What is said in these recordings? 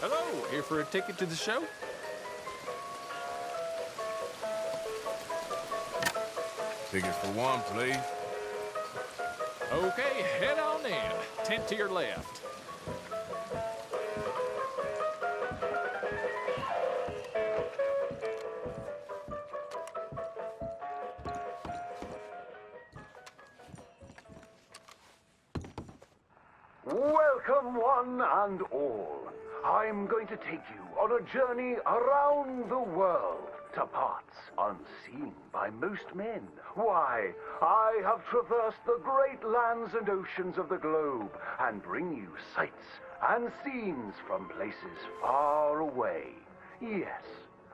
Hello, here for a ticket to the show? Ticket for one, please. Okay, head on in. Tent to your left. Welcome, one and all. I'm going to take you on a journey around the world to parts unseen by most men. Why, I have traversed the great lands and oceans of the globe and bring you sights and scenes from places far away. Yes,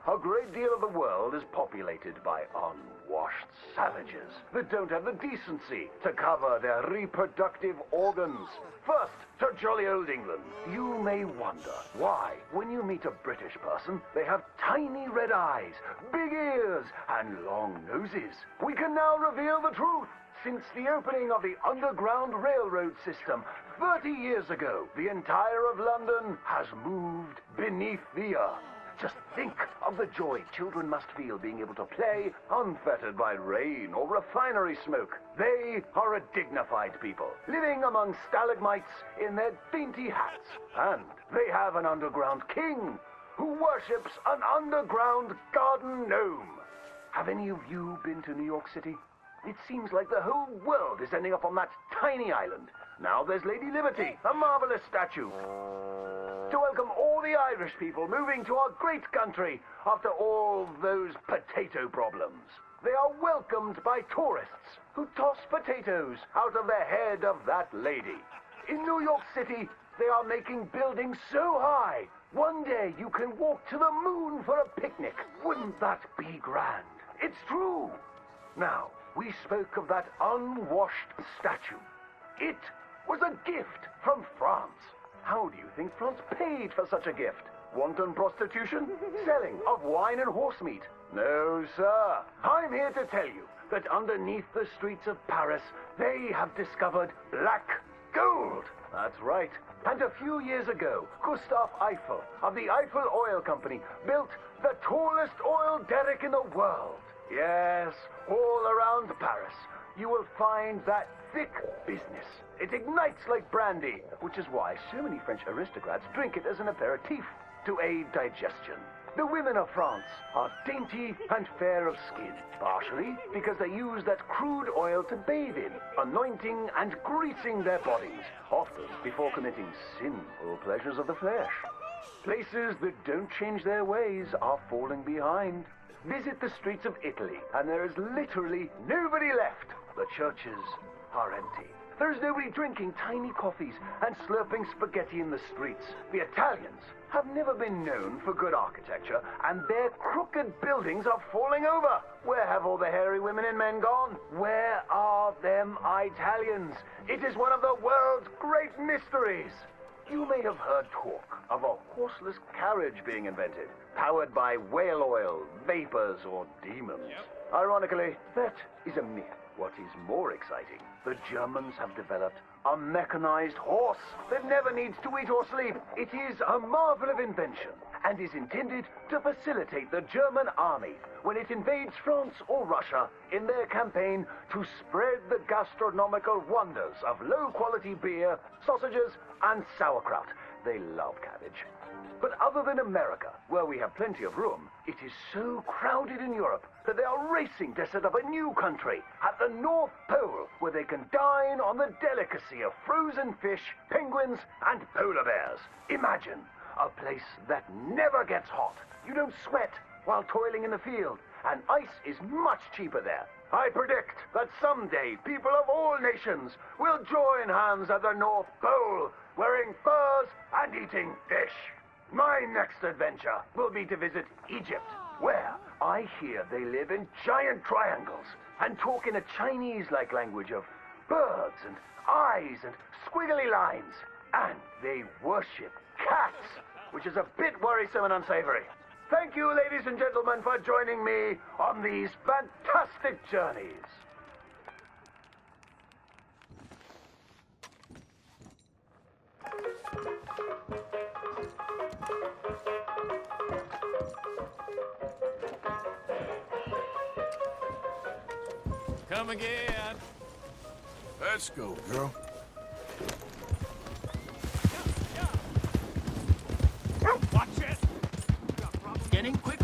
a great deal of the world is populated by unwashed savages that don't have the decency to cover their reproductive organs. First, to jolly old England. You may wonder why, when you meet a British person, they have tiny red eyes, big ears, and long noses. We can now reveal the truth. Since the opening of the Underground Railroad system 30 years ago, the entire of London has moved beneath the earth. Just think of the joy children must feel being able to play unfettered by rain or refinery smoke. They are a dignified people, living among stalagmites in their dainty hats. And they have an underground king who worships an underground garden gnome. Have any of you been to New York City? It seems like the whole world is ending up on that tiny island. Now there's Lady Liberty, a marvelous statue, to welcome all the Irish people moving to our great country after all those potato problems. They are welcomed by tourists who toss potatoes out of the head of that lady. In New York City, they are making buildings so high, one day you can walk to the moon for a picnic. Wouldn't that be grand? It's true. Now, we spoke of that unwashed statue. It was a gift from France. How do you think France paid for such a gift? Wanton prostitution? Selling of wine and horse meat? No, sir. I'm here to tell you that underneath the streets of Paris, they have discovered black gold. That's right. And a few years ago, Gustave Eiffel of the Eiffel Oil Company built the tallest oil derrick in the world. Yes, all around Paris, you will find that thick business. It ignites like brandy, which is why so many French aristocrats drink it as an aperitif to aid digestion. The women of France are dainty and fair of skin, partially because they use that crude oil to bathe in, anointing and greasing their bodies, often before committing sinful pleasures of the flesh. Places that don't change their ways are falling behind. Visit the streets of Italy, and there is literally nobody left. The churches are empty. There's nobody drinking tiny coffees and slurping spaghetti in the streets. The Italians have never been known for good architecture, and their crooked buildings are falling over. Where have all the hairy women and men gone? Where are them Italians? It is one of the world's great mysteries. You may have heard talk of a horseless carriage being invented, powered by whale oil, vapors, or demons. Ironically, that is a myth. What is more exciting, the Germans have developed a mechanized horse that never needs to eat or sleep. It is a marvel of invention and is intended to facilitate the German army when it invades France or Russia in their campaign to spread the gastronomical wonders of low-quality beer, sausages, and sauerkraut. They love cabbage. But other than America, where we have plenty of room, it is so crowded in Europe that they are racing to set up a new country at the North Pole where they can dine on the delicacy of frozen fish, penguins, and polar bears. Imagine a place that never gets hot. You don't sweat while toiling in the field, and ice is much cheaper there. I predict that someday people of all nations will join hands at the North Pole, wearing furs and eating fish. My next adventure will be to visit Egypt, where I hear they live in giant triangles and talk in a Chinese-like language of birds and eyes and squiggly lines. And they worship cats, which is a bit worrisome and unsavory. Thank you, ladies and gentlemen, for joining me on these fantastic journeys. Come again. Let's go, girl. Watch it. Getting quick.